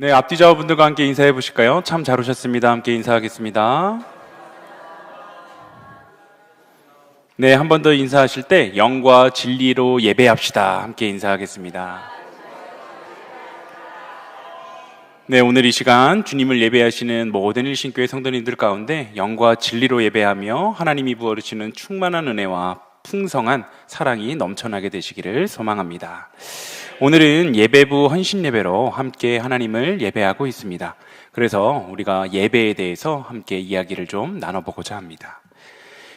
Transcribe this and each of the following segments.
네, 앞뒤 좌우분들과 함께 인사해 보실까요? 참 잘 오셨습니다. 함께 인사하겠습니다. 네, 한 번 더 인사하실 때 영과 진리로 예배합시다. 함께 인사하겠습니다. 네, 오늘 이 시간 주님을 예배하시는 모든 일신교회 성도님들 가운데 영과 진리로 예배하며 하나님이 부어주시는 충만한 은혜와 풍성한 사랑이 넘쳐나게 되시기를 소망합니다. 오늘은 예배부 헌신예배로 함께 하나님을 예배하고 있습니다. 그래서 우리가 예배에 대해서 함께 이야기를 좀 나눠보고자 합니다.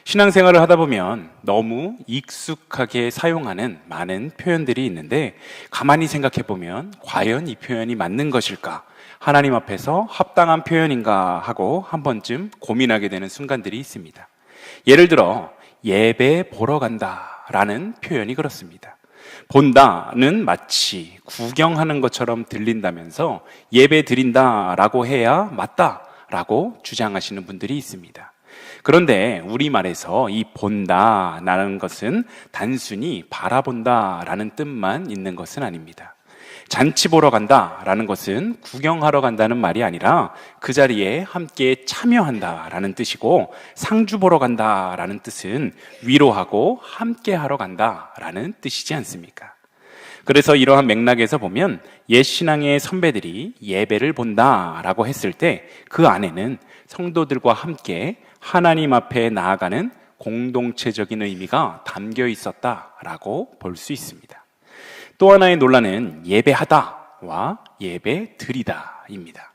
신앙생활을 하다 보면 너무 익숙하게 사용하는 많은 표현들이 있는데 가만히 생각해 보면 과연 이 표현이 맞는 것일까? 하나님 앞에서 합당한 표현인가 하고 한 번쯤 고민하게 되는 순간들이 있습니다. 예를 들어 예배 보러 간다 라는 표현이 그렇습니다. 본다는 마치 구경하는 것처럼 들린다면서 예배 드린다 라고 해야 맞다 라고 주장하시는 분들이 있습니다. 그런데 우리말에서 이 본다 라는 것은 단순히 바라본다 라는 뜻만 있는 것은 아닙니다. 잔치 보러 간다 라는 것은 구경하러 간다는 말이 아니라 그 자리에 함께 참여한다 라는 뜻이고, 상주 보러 간다 라는 뜻은 위로하고 함께 하러 간다 라는 뜻이지 않습니까? 그래서 이러한 맥락에서 보면 옛 신앙의 선배들이 예배를 본다 라고 했을 때 그 안에는 성도들과 함께 하나님 앞에 나아가는 공동체적인 의미가 담겨 있었다라고 볼 수 있습니다. 또 하나의 논란은 예배하다와 예배드리다입니다.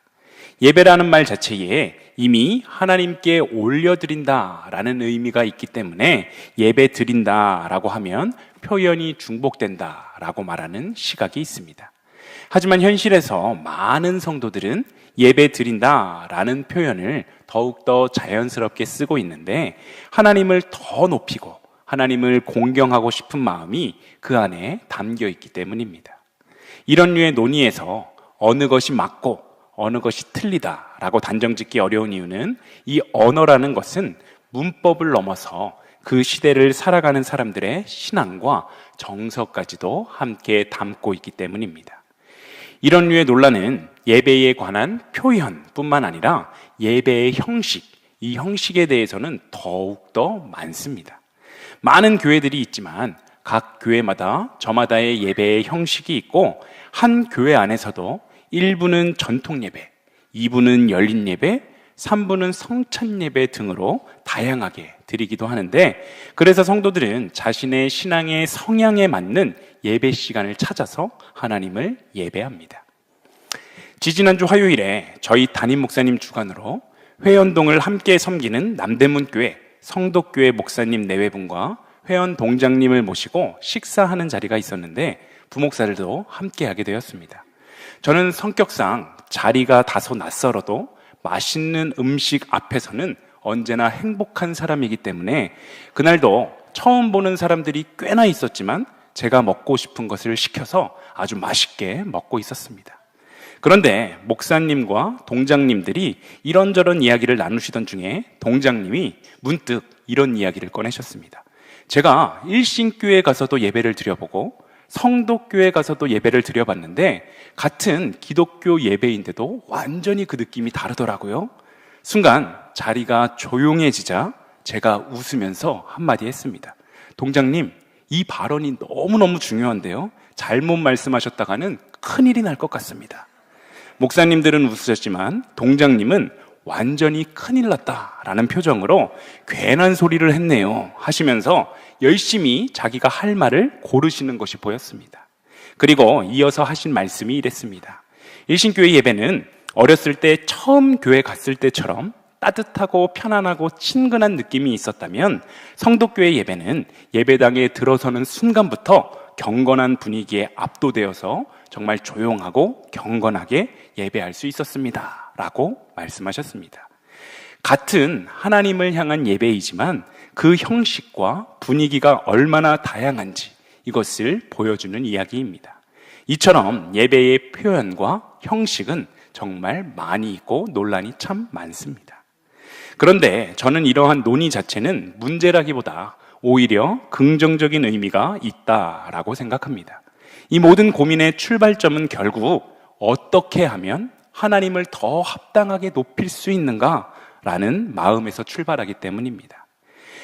예배라는 말 자체에 이미 하나님께 올려드린다라는 의미가 있기 때문에 예배드린다라고 하면 표현이 중복된다라고 말하는 시각이 있습니다. 하지만 현실에서 많은 성도들은 예배드린다라는 표현을 더욱더 자연스럽게 쓰고 있는데, 하나님을 더 높이고 하나님을 공경하고 싶은 마음이 그 안에 담겨 있기 때문입니다. 이런 류의 논의에서 어느 것이 맞고 어느 것이 틀리다라고 단정짓기 어려운 이유는 이 언어라는 것은 문법을 넘어서 그 시대를 살아가는 사람들의 신앙과 정서까지도 함께 담고 있기 때문입니다. 이런 류의 논란은 예배에 관한 표현뿐만 아니라 예배의 형식, 이 형식에 대해서는 더욱더 많습니다. 많은 교회들이 있지만 각 교회마다 저마다의 예배의 형식이 있고, 한 교회 안에서도 1부는 전통 예배, 2부는 열린 예배, 3부는 성찬 예배 등으로 다양하게 드리기도 하는데, 그래서 성도들은 자신의 신앙의 성향에 맞는 예배 시간을 찾아서 하나님을 예배합니다. 지지난주 화요일에 저희 담임 목사님 주관으로 회원동을 함께 섬기는 남대문교회 성덕교회 목사님 내외분과 회원 동장님을 모시고 식사하는 자리가 있었는데 부목사들도 함께 하게 되었습니다. 저는 성격상 자리가 다소 낯설어도 맛있는 음식 앞에서는 언제나 행복한 사람이기 때문에 그날도 처음 보는 사람들이 꽤나 있었지만 제가 먹고 싶은 것을 시켜서 아주 맛있게 먹고 있었습니다. 그런데 목사님과 동장님들이 이런저런 이야기를 나누시던 중에 동장님이 문득 이런 이야기를 꺼내셨습니다. 제가 일신교회 가서도 예배를 드려보고 성도교회 가서도 예배를 드려봤는데 같은 기독교 예배인데도 완전히 그 느낌이 다르더라고요. 순간 자리가 조용해지자 제가 웃으면서 한마디 했습니다. 동장님, 이 발언이 너무너무 중요한데요, 잘못 말씀하셨다가는 큰일이 날 것 같습니다. 목사님들은 웃으셨지만 동장님은 완전히 큰일 났다라는 표정으로 괜한 소리를 했네요 하시면서 열심히 자기가 할 말을 고르시는 것이 보였습니다. 그리고 이어서 하신 말씀이 이랬습니다. 일신교회 예배는 어렸을 때 처음 교회 갔을 때처럼 따뜻하고 편안하고 친근한 느낌이 있었다면, 성도교회 예배는 예배당에 들어서는 순간부터 경건한 분위기에 압도되어서 정말 조용하고 경건하게 예배할 수 있었습니다 라고 말씀하셨습니다. 같은 하나님을 향한 예배이지만 그 형식과 분위기가 얼마나 다양한지 이것을 보여주는 이야기입니다. 이처럼 예배의 표현과 형식은 정말 많이 있고 논란이 참 많습니다. 그런데 저는 이러한 논의 자체는 문제라기보다 오히려 긍정적인 의미가 있다라고 생각합니다. 이 모든 고민의 출발점은 결국 어떻게 하면 하나님을 더 합당하게 높일 수 있는가라는 마음에서 출발하기 때문입니다.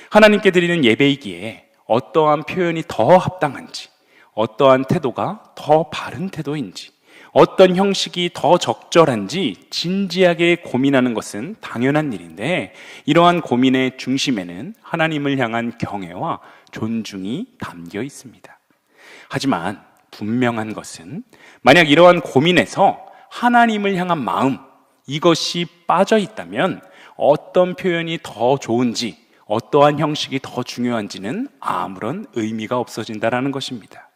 하나님께 드리는 예배이기에 어떠한 표현이 더 합당한지, 어떠한 태도가 더 바른 태도인지, 어떤 형식이 더 적절한지 진지하게 고민하는 것은 당연한 일인데, 이러한 고민의 중심에는 하나님을 향한 경외와 존중이 담겨 있습니다. 하지만 분명한 것은 만약 이러한 고민에서 하나님을 향한 마음, 이것이 빠져 있다면 어떤 표현이 더 좋은지, 어떠한 형식이 더 중요한지는 아무런 의미가 없어진다는 것입니다.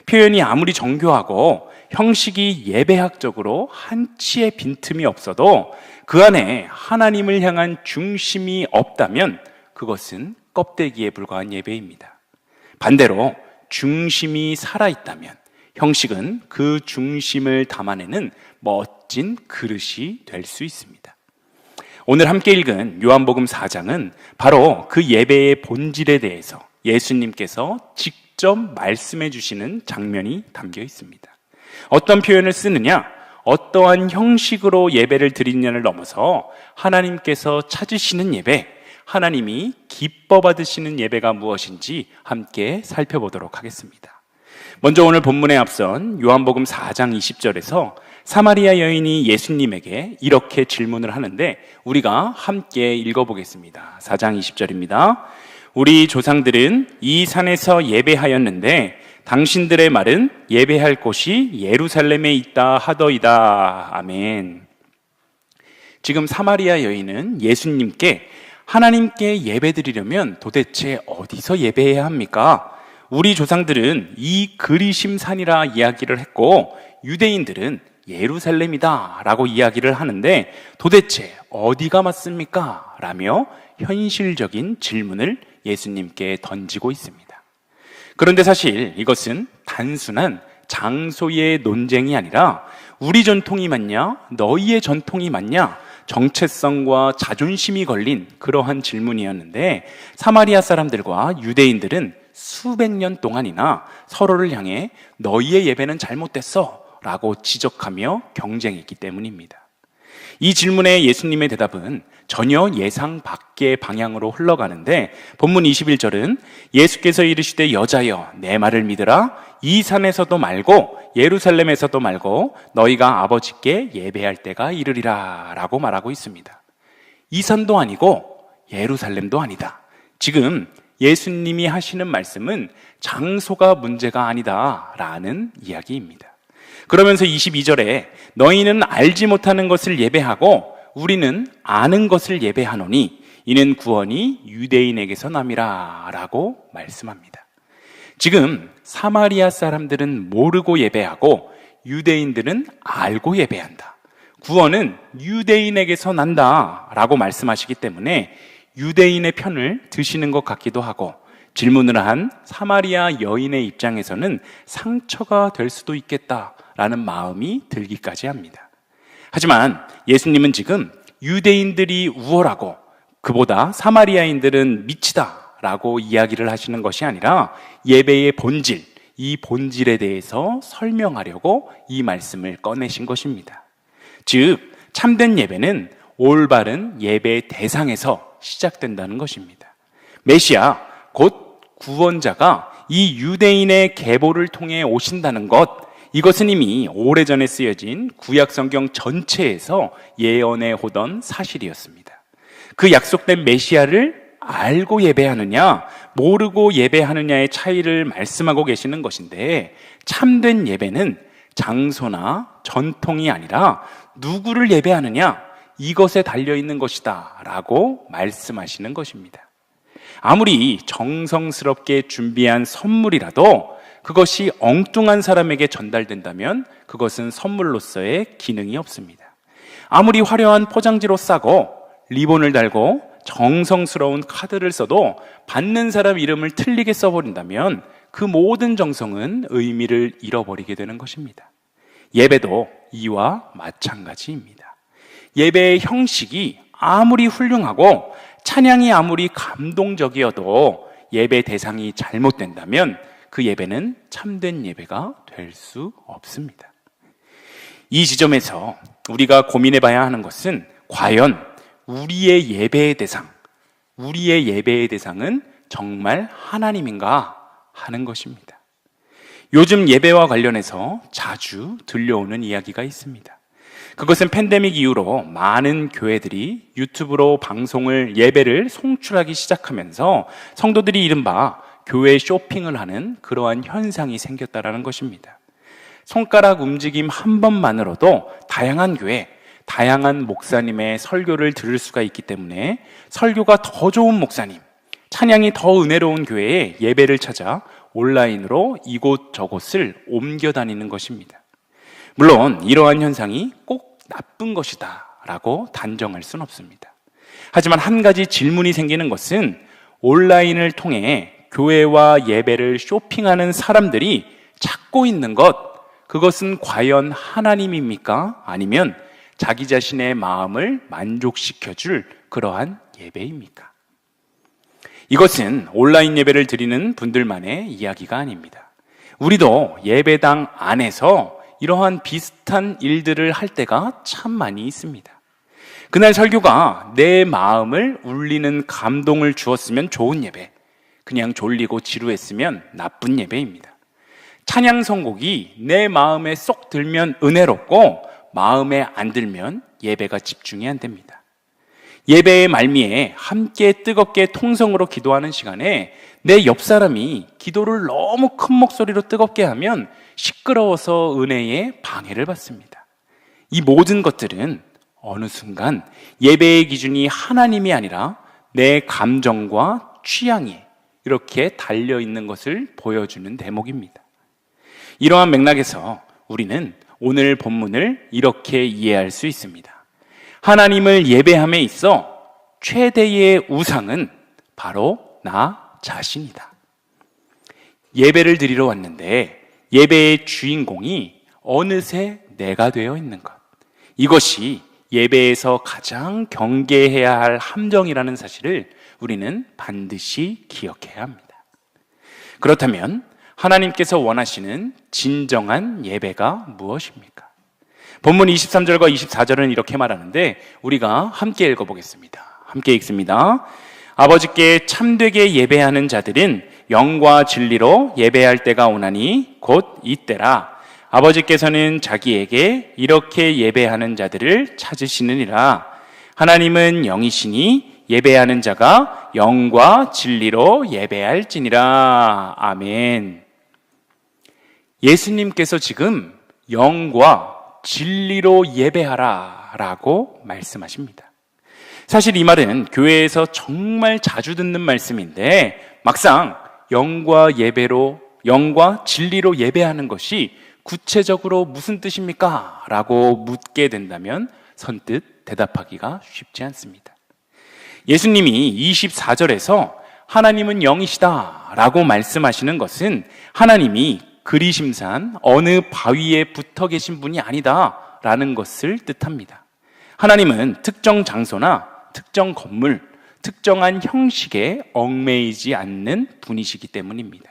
표현이 아무리 정교하고 형식이 예배학적으로 한치의 빈틈이 없어도 그 안에 하나님을 향한 중심이 없다면 그것은 껍데기에 불과한 예배입니다. 반대로 중심이 살아있다면 형식은 그 중심을 담아내는 멋진 그릇이 될 수 있습니다. 오늘 함께 읽은 요한복음 4장은 바로 그 예배의 본질에 대해서 예수님께서 직접 말씀해 주시는 장면이 담겨 있습니다. 어떤 표현을 쓰느냐, 어떠한 형식으로 예배를 드리느냐를 넘어서 하나님께서 찾으시는 예배, 하나님이 기뻐 받으시는 예배가 무엇인지 함께 살펴보도록 하겠습니다. 먼저 오늘 본문에 앞선 요한복음 4장 20절에서 사마리아 여인이 예수님에게 이렇게 질문을 하는데 우리가 함께 읽어보겠습니다. 4장 20절입니다. 우리 조상들은 이 산에서 예배하였는데 당신들의 말은 예배할 곳이 예루살렘에 있다 하더이다. 아멘. 지금 사마리아 여인은 예수님께 하나님께 예배드리려면 도대체 어디서 예배해야 합니까? 우리 조상들은 이 그리심 산이라 이야기를 했고 유대인들은 예루살렘이다 라고 이야기를 하는데 도대체 어디가 맞습니까? 라며 현실적인 질문을 예수님께 던지고 있습니다. 그런데 사실 이것은 단순한 장소의 논쟁이 아니라 우리 전통이 맞냐, 너희의 전통이 맞냐, 정체성과 자존심이 걸린 그러한 질문이었는데 사마리아 사람들과 유대인들은 수백 년 동안이나 서로를 향해 너희의 예배는 잘못됐어 라고 지적하며 경쟁했기 때문입니다. 이 질문에 예수님의 대답은 전혀 예상 밖의 방향으로 흘러가는데 본문 21절은 예수께서 이르시되 여자여 내 말을 믿으라 이 산에서도 말고 예루살렘에서도 말고 너희가 아버지께 예배할 때가 이르리라 라고 말하고 있습니다. 이 산도 아니고 예루살렘도 아니다. 지금 예수님이 하시는 말씀은 장소가 문제가 아니다 라는 이야기입니다. 그러면서 22절에 너희는 알지 못하는 것을 예배하고 우리는 아는 것을 예배하노니 이는 구원이 유대인에게서 남이라 라고 말씀합니다. 지금 사마리아 사람들은 모르고 예배하고 유대인들은 알고 예배한다. 구원은 유대인에게서 난다 라고 말씀하시기 때문에 유대인의 편을 드시는 것 같기도 하고 질문을 한 사마리아 여인의 입장에서는 상처가 될 수도 있겠다라는 마음이 들기까지 합니다. 하지만 예수님은 지금 유대인들이 우월하고 그보다 사마리아인들은 미치다라고 이야기를 하시는 것이 아니라 예배의 본질, 이 본질에 대해서 설명하려고 이 말씀을 꺼내신 것입니다. 즉 참된 예배는 올바른 예배 대상에서 시작된다는 것입니다. 메시아, 곧 구원자가 이 유대인의 계보를 통해 오신다는 것, 이것은 이미 오래전에 쓰여진 구약 성경 전체에서 예언해 오던 사실이었습니다. 그 약속된 메시아를 알고 예배하느냐, 모르고 예배하느냐의 차이를 말씀하고 계시는 것인데 참된 예배는 장소나 전통이 아니라 누구를 예배하느냐, 이것에 달려있는 것이다 라고 말씀하시는 것입니다. 아무리 정성스럽게 준비한 선물이라도 그것이 엉뚱한 사람에게 전달된다면 그것은 선물로서의 기능이 없습니다. 아무리 화려한 포장지로 싸고 리본을 달고 정성스러운 카드를 써도 받는 사람 이름을 틀리게 써버린다면 그 모든 정성은 의미를 잃어버리게 되는 것입니다. 예배도 이와 마찬가지입니다. 예배의 형식이 아무리 훌륭하고 찬양이 아무리 감동적이어도 예배 대상이 잘못된다면 그 예배는 참된 예배가 될 수 없습니다. 이 지점에서 우리가 고민해 봐야 하는 것은 과연 우리의 예배의 대상은 정말 하나님인가 하는 것입니다. 요즘 예배와 관련해서 자주 들려오는 이야기가 있습니다. 그것은 팬데믹 이후로 많은 교회들이 유튜브로 예배를 송출하기 시작하면서 성도들이 이른바 교회 쇼핑을 하는 그러한 현상이 생겼다라는 것입니다. 손가락 움직임 한 번만으로도 다양한 교회, 다양한 목사님의 설교를 들을 수가 있기 때문에 설교가 더 좋은 목사님, 찬양이 더 은혜로운 교회에 예배를 찾아 온라인으로 이곳저곳을 옮겨 다니는 것입니다. 물론 이러한 현상이 꼭 나쁜 것이다 라고 단정할 수는 없습니다. 하지만 한 가지 질문이 생기는 것은 온라인을 통해 교회와 예배를 쇼핑하는 사람들이 찾고 있는 그것은 과연 하나님입니까? 아니면 자기 자신의 마음을 만족시켜줄 그러한 예배입니까? 이것은 온라인 예배를 드리는 분들만의 이야기가 아닙니다. 우리도 예배당 안에서 이러한 비슷한 일들을 할 때가 참 많이 있습니다. 그날 설교가 내 마음을 울리는 감동을 주었으면 좋은 예배, 그냥 졸리고 지루했으면 나쁜 예배입니다. 찬양 선곡이 내 마음에 쏙 들면 은혜롭고 마음에 안 들면 예배가 집중이 안 됩니다. 예배의 말미에 함께 뜨겁게 통성으로 기도하는 시간에 내 옆 사람이 기도를 너무 큰 목소리로 뜨겁게 하면 시끄러워서 은혜에 방해를 받습니다. 이 모든 것들은 어느 순간 예배의 기준이 하나님이 아니라 내 감정과 취향이 이렇게 달려있는 것을 보여주는 대목입니다. 이러한 맥락에서 우리는 오늘 본문을 이렇게 이해할 수 있습니다. 하나님을 예배함에 있어 최대의 우상은 바로 나 자신이다. 예배를 드리러 왔는데 예배의 주인공이 어느새 내가 되어 있는 것, 이것이 예배에서 가장 경계해야 할 함정이라는 사실을 우리는 반드시 기억해야 합니다. 그렇다면 하나님께서 원하시는 진정한 예배가 무엇입니까? 본문 23절과 24절은 이렇게 말하는데 우리가 함께 읽어보겠습니다. 함께 읽습니다. 아버지께 참되게 예배하는 자들은 영과 진리로 예배할 때가 오나니 곧 이때라. 아버지께서는 자기에게 이렇게 예배하는 자들을 찾으시느니라. 하나님은 영이시니 예배하는 자가 영과 진리로 예배할지니라. 아멘. 예수님께서 지금 영과 진리로 예배하라 라고 말씀하십니다. 사실 이 말은 교회에서 정말 자주 듣는 말씀인데 막상 영과 진리로 예배하는 것이 구체적으로 무슨 뜻입니까? 라고 묻게 된다면 선뜻 대답하기가 쉽지 않습니다. 예수님이 24절에서 하나님은 영이시다 라고 말씀하시는 것은 하나님이 그리심산 어느 바위에 붙어 계신 분이 아니다 라는 것을 뜻합니다. 하나님은 특정 장소나 특정 건물, 특정한 형식에 얽매이지 않는 분이시기 때문입니다.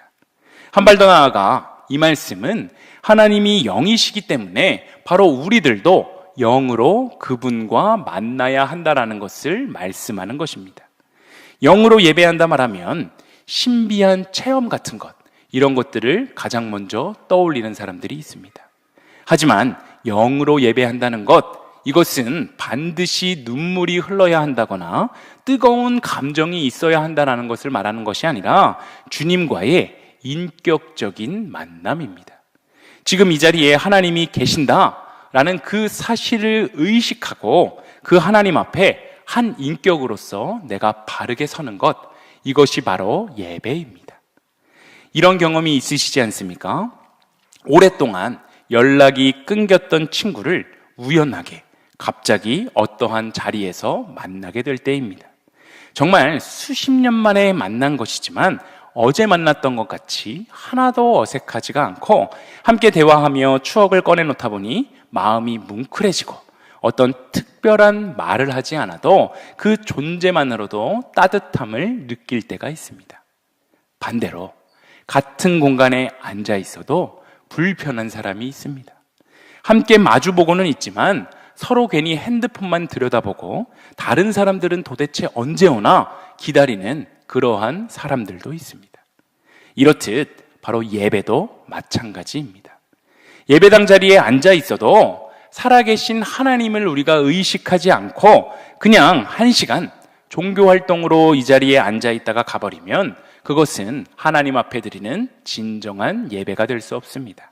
한 발 더 나아가 이 말씀은 하나님이 영이시기 때문에 바로 우리들도 영으로 그분과 만나야 한다라는 것을 말씀하는 것입니다. 영으로 예배한다 말하면 신비한 체험 같은 것, 이런 것들을 가장 먼저 떠올리는 사람들이 있습니다. 하지만 영으로 예배한다는 이것은 반드시 눈물이 흘러야 한다거나 뜨거운 감정이 있어야 한다는 것을 말하는 것이 아니라 주님과의 인격적인 만남입니다. 지금 이 자리에 하나님이 계신다라는 그 사실을 의식하고 그 하나님 앞에 한 인격으로서 내가 바르게 서는 것, 이것이 바로 예배입니다. 이런 경험이 있으시지 않습니까? 오랫동안 연락이 끊겼던 친구를 우연하게 갑자기 어떠한 자리에서 만나게 될 때입니다. 정말 수십 년 만에 만난 것이지만 어제 만났던 것 같이 하나도 어색하지가 않고 함께 대화하며 추억을 꺼내놓다 보니 마음이 뭉클해지고 어떤 특별한 말을 하지 않아도 그 존재만으로도 따뜻함을 느낄 때가 있습니다. 반대로 같은 공간에 앉아 있어도 불편한 사람이 있습니다. 함께 마주보고는 있지만 서로 괜히 핸드폰만 들여다보고 다른 사람들은 도대체 언제 오나 기다리는 그러한 사람들도 있습니다. 이렇듯 바로 예배도 마찬가지입니다. 예배당 자리에 앉아 있어도 살아계신 하나님을 우리가 의식하지 않고 그냥 1시간 종교활동으로 이 자리에 앉아 있다가 가버리면 그것은 하나님 앞에 드리는 진정한 예배가 될 수 없습니다.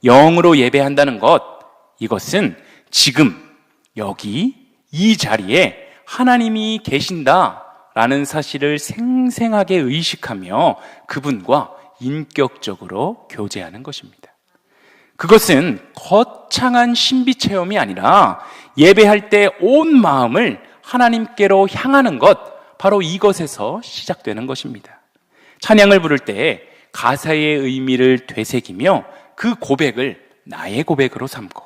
영으로 예배한다는 것, 이것은 지금 여기 이 자리에 하나님이 계신다라는 사실을 생생하게 의식하며 그분과 인격적으로 교제하는 것입니다. 그것은 거창한 신비 체험이 아니라 예배할 때 온 마음을 하나님께로 향하는 것, 바로 이것에서 시작되는 것입니다. 찬양을 부를 때 가사의 의미를 되새기며 그 고백을 나의 고백으로 삼고,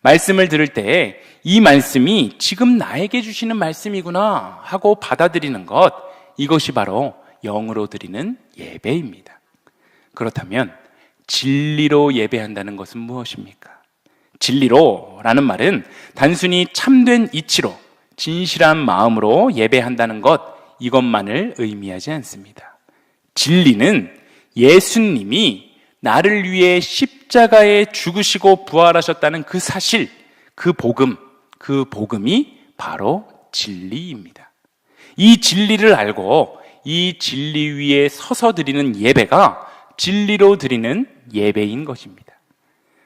말씀을 들을 때 이 말씀이 지금 나에게 주시는 말씀이구나 하고 받아들이는 것, 이것이 바로 영으로 드리는 예배입니다. 그렇다면 진리로 예배한다는 것은 무엇입니까? 진리로라는 말은 단순히 참된 이치로 진실한 마음으로 예배한다는 것, 이것만을 의미하지 않습니다. 진리는 예수님이 나를 위해 십자가에 죽으시고 부활하셨다는 그 사실, 그 복음이 바로 진리입니다. 이 진리를 알고 이 진리 위에 서서 드리는 예배가 진리로 드리는 예배인 것입니다.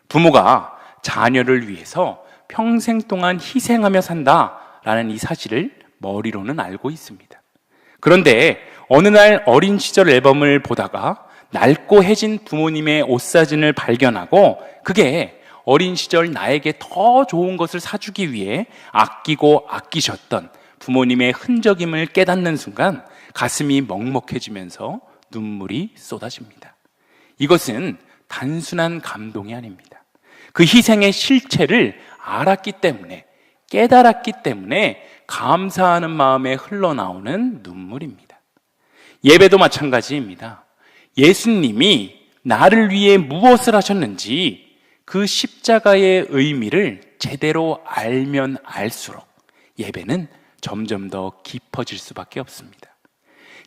부모가 자녀를 위해서 평생 동안 희생하며 산다라는 이 사실을 머리로는 알고 있습니다. 그런데 어느 날 어린 시절 앨범을 보다가 낡고 해진 부모님의 옷사진을 발견하고 그게 어린 시절 나에게 더 좋은 것을 사주기 위해 아끼고 아끼셨던 부모님의 흔적임을 깨닫는 순간 가슴이 먹먹해지면서 눈물이 쏟아집니다. 이것은 단순한 감동이 아닙니다. 그 희생의 실체를 알았기 때문에, 깨달았기 때문에 감사하는 마음에 흘러나오는 눈물입니다. 예배도 마찬가지입니다. 예수님이 나를 위해 무엇을 하셨는지 그 십자가의 의미를 제대로 알면 알수록 예배는 점점 더 깊어질 수밖에 없습니다.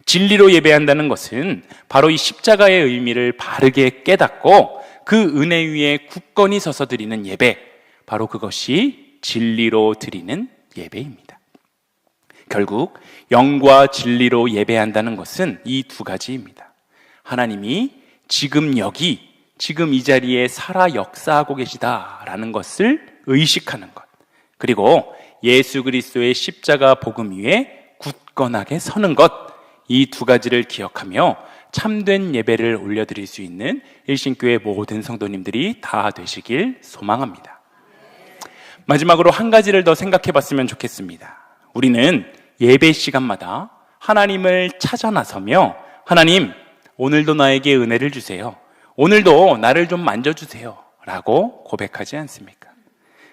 진리로 예배한다는 것은 바로 이 십자가의 의미를 바르게 깨닫고 그 은혜 위에 굳건히 서서 드리는 예배, 바로 그것이 진리로 드리는 예배입니다. 결국 영과 진리로 예배한다는 것은 이 두 가지입니다. 하나님이 지금 여기, 지금 이 자리에 살아 역사하고 계시다라는 것을 의식하는 것, 그리고 예수 그리스도의 십자가 복음 위에 굳건하게 서는 것, 이 두 가지를 기억하며 참된 예배를 올려드릴 수 있는 일신교회 모든 성도님들이 다 되시길 소망합니다. 마지막으로 한 가지를 더 생각해 봤으면 좋겠습니다. 우리는 예배 시간마다 하나님을 찾아 나서며 하나님, 오늘도 나에게 은혜를 주세요, 오늘도 나를 좀 만져주세요 라고 고백하지 않습니까?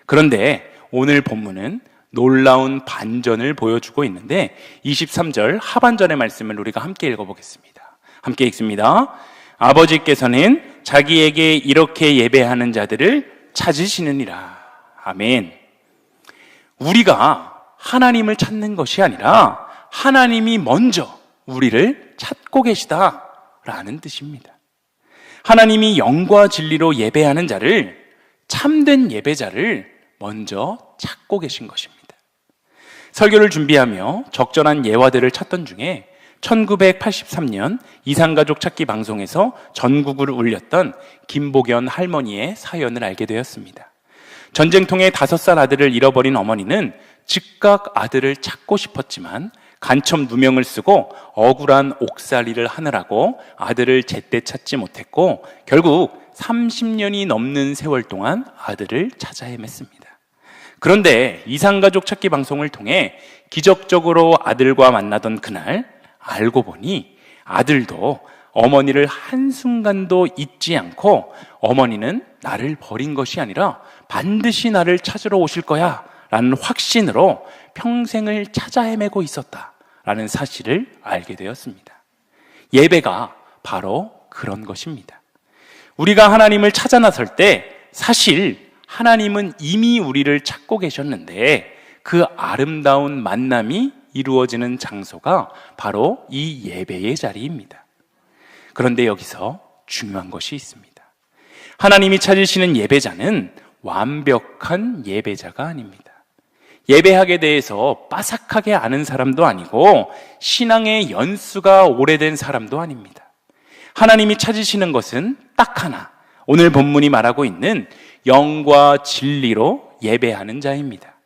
그런데 오늘 본문은 놀라운 반전을 보여주고 있는데 23절 하반절의 말씀을 우리가 함께 읽어보겠습니다. 함께 읽습니다. 아버지께서는 자기에게 이렇게 예배하는 자들을 찾으시느니라. 아멘. 우리가 하나님을 찾는 것이 아니라 하나님이 먼저 우리를 찾고 계시다라는 뜻입니다. 하나님이 영과 진리로 예배하는 자를, 참된 예배자를 먼저 찾고 계신 것입니다. 설교를 준비하며 적절한 예화들을 찾던 중에 1983년 이산가족 찾기 방송에서 전국을 울렸던 김복연 할머니의 사연을 알게 되었습니다. 전쟁통에 5살 아들을 잃어버린 어머니는 즉각 아들을 찾고 싶었지만 간첩 누명을 쓰고 억울한 옥살이를 하느라고 아들을 제때 찾지 못했고 결국 30년이 넘는 세월 동안 아들을 찾아 헤맸습니다. 그런데 이산가족 찾기 방송을 통해 기적적으로 아들과 만나던 그날 알고 보니 아들도 어머니를 한순간도 잊지 않고 어머니는 나를 버린 것이 아니라 반드시 나를 찾으러 오실 거야 라는 확신으로 평생을 찾아 헤매고 있었다라는 사실을 알게 되었습니다. 예배가 바로 그런 것입니다. 우리가 하나님을 찾아 나설 때 사실 하나님은 이미 우리를 찾고 계셨는데 그 아름다운 만남이 이루어지는 장소가 바로 이 예배의 자리입니다. 그런데 여기서 중요한 것이 있습니다. 하나님이 찾으시는 예배자는 완벽한 예배자가 아닙니다. 예배학에 대해서 빠삭하게 아는 사람도 아니고 신앙의 연수가 오래된 사람도 아닙니다. 하나님이 찾으시는 것은 딱 하나, 오늘 본문이 말하고 있는 영과 진리로 예배하는 자입니다.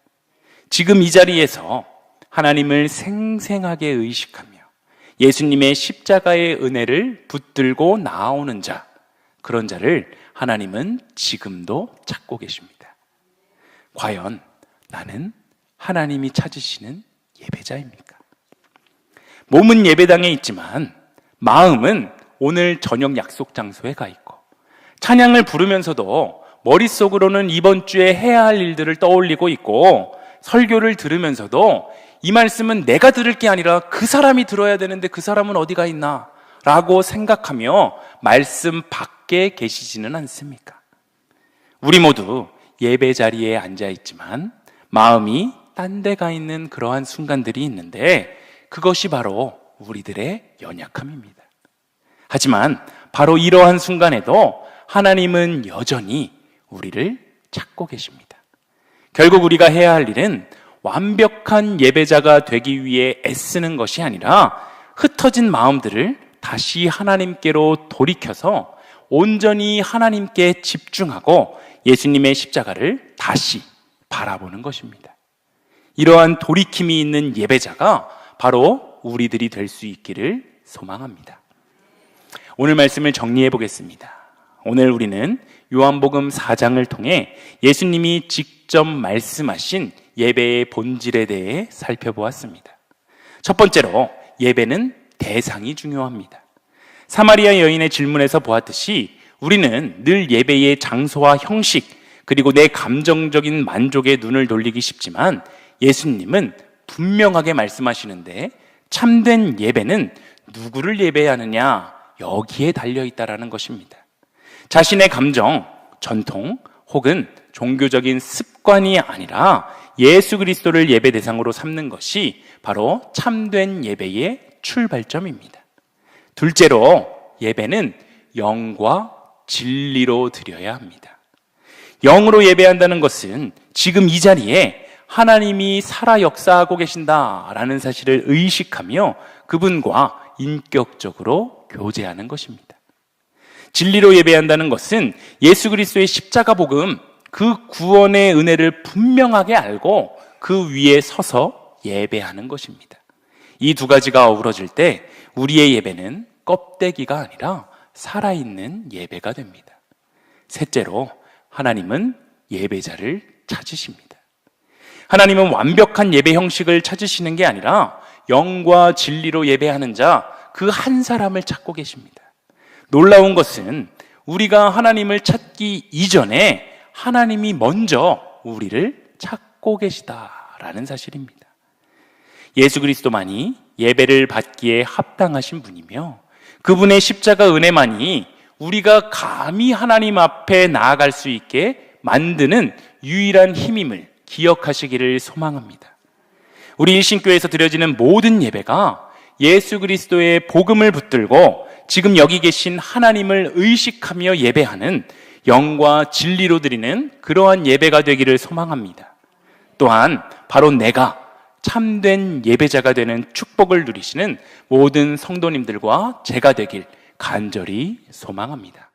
지금 이 자리에서 하나님을 생생하게 의식하며 예수님의 십자가의 은혜를 붙들고 나아오는 자, 그런 자를 하나님은 지금도 찾고 계십니다. 과연 나는 하나님이 찾으시는 예배자입니까? 몸은 예배당에 있지만 마음은 오늘 저녁 약속 장소에 가 있고, 찬양을 부르면서도 머릿속으로는 이번 주에 해야 할 일들을 떠올리고 있고, 설교를 들으면서도 이 말씀은 내가 들을 게 아니라 그 사람이 들어야 되는데 그 사람은 어디가 있나 라고 생각하며 말씀 밖에 계시지는 않습니까? 우리 모두 예배 자리에 앉아 있지만 마음이 딴 데 가 있는 그러한 순간들이 있는데, 그것이 바로 우리들의 연약함입니다. 하지만 바로 이러한 순간에도 하나님은 여전히 우리를 찾고 계십니다. 결국 우리가 해야 할 일은 완벽한 예배자가 되기 위해 애쓰는 것이 아니라 흩어진 마음들을 다시 하나님께로 돌이켜서 온전히 하나님께 집중하고 예수님의 십자가를 다시 바라보는 것입니다. 이러한 돌이킴이 있는 예배자가 바로 우리들이 될 수 있기를 소망합니다. 오늘 말씀을 정리해 보겠습니다. 오늘 우리는 요한복음 4장을 통해 예수님이 직접 말씀하신 예배의 본질에 대해 살펴보았습니다. 첫 번째로 예배는 대상이 중요합니다. 사마리아 여인의 질문에서 보았듯이 우리는 늘 예배의 장소와 형식, 그리고 내 감정적인 만족에 눈을 돌리기 쉽지만 예수님은 분명하게 말씀하시는데 참된 예배는 누구를 예배하느냐, 여기에 달려있다라는 것입니다. 자신의 감정, 전통 혹은 종교적인 습관이 아니라 예수 그리스도를 예배 대상으로 삼는 것이 바로 참된 예배의 출발점입니다. 둘째로 예배는 영과 진리로 드려야 합니다. 영으로 예배한다는 것은 지금 이 자리에 하나님이 살아 역사하고 계신다라는 사실을 의식하며 그분과 인격적으로 교제하는 것입니다. 진리로 예배한다는 것은 예수 그리스도의 십자가 복음, 그 구원의 은혜를 분명하게 알고 그 위에 서서 예배하는 것입니다. 이 두 가지가 어우러질 때 우리의 예배는 껍데기가 아니라 살아있는 예배가 됩니다. 셋째로 하나님은 예배자를 찾으십니다. 하나님은 완벽한 예배 형식을 찾으시는 게 아니라 영과 진리로 예배하는 자, 그 한 사람을 찾고 계십니다. 놀라운 것은 우리가 하나님을 찾기 이전에 하나님이 먼저 우리를 찾고 계시다라는 사실입니다. 예수 그리스도만이 예배를 받기에 합당하신 분이며 그분의 십자가 은혜만이 우리가 감히 하나님 앞에 나아갈 수 있게 만드는 유일한 힘임을 기억하시기를 소망합니다. 우리 일신교회에서 드려지는 모든 예배가 예수 그리스도의 복음을 붙들고 지금 여기 계신 하나님을 의식하며 예배하는 영과 진리로 드리는 그러한 예배가 되기를 소망합니다. 또한 바로 내가 참된 예배자가 되는 축복을 누리시는 모든 성도님들과 제가 되길 간절히 소망합니다.